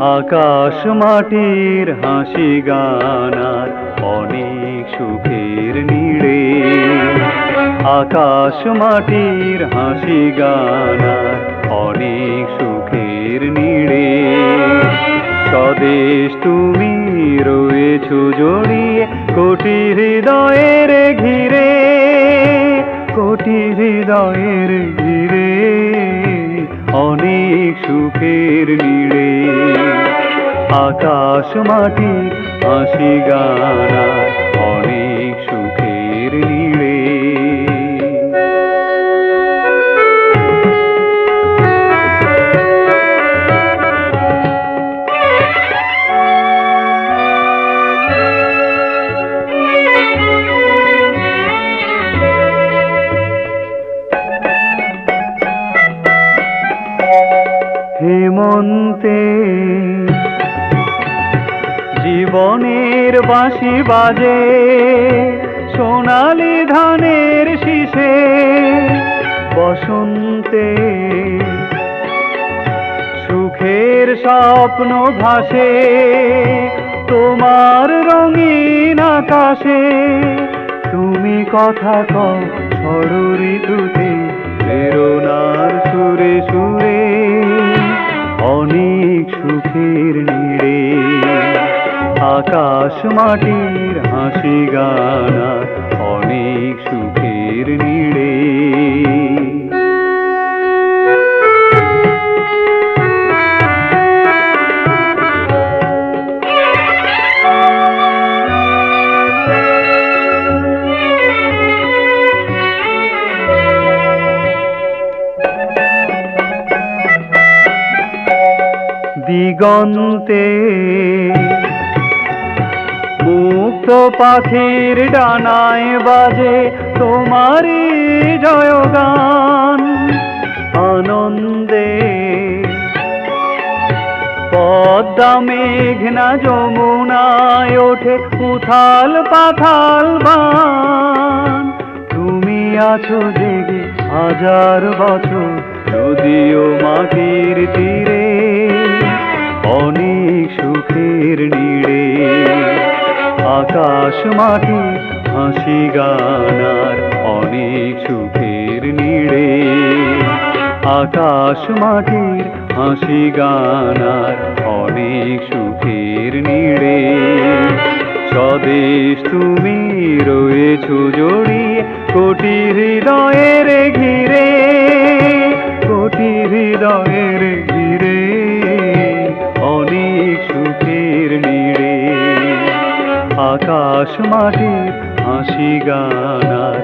আকাশ মাটির হাসি গানার অনেক সুখের নীড়ে, আকাশ মাটির হাসি গানার অনেক সুখের নীড়ে। স্বদেশ তুমি রয়েছো জড়িয়ে কোটি হৃদয়ের ঘিরে, কোটি হৃদয়ের ঘিরে অনেক সুখের নীড়ে। আকাশ মাটির হাসি গানার অনেক সুখের নীড়ে। হেমন্তে জীবনের বাঁশি বাজে, সোনালি ধানের শীষে। বসন্তে সুখের স্বপ্ন ভাসে তোমার রঙিন আকাশে। তুমি কথা কও ঝড় ঋতুতে প্রেরণার সুরে সুরে অনেক সুখের নীড়ে। আকাশ মাটির হাসি গানার অনেক সুখের নীড়ে। দিগন্তে মুক্ত পাখির ডানায় বাজে তোমারই জয়গান। আনন্দে পদ্মা মেঘনা যমুনায় ওঠে উথাল পাথাল বান। তুমি আছো জেগে হাজার বছর যদিও মাটির তীরে অনেক সুখের নীড়ে। আকাশ মাটির হাসি গানার অনেক সুখের নীড়ে। আকাশ মাটির হাসি গানার অনেক সুখের নীড়ে। স্বদেশ তুমি রয়েছো জড়িয়ে কোটি হৃদয়ের ঘিরে, কোটি হৃদয়ের ঘিরে অনেক সুখের নীড়ে। আকাশ মাটির হাসি গানার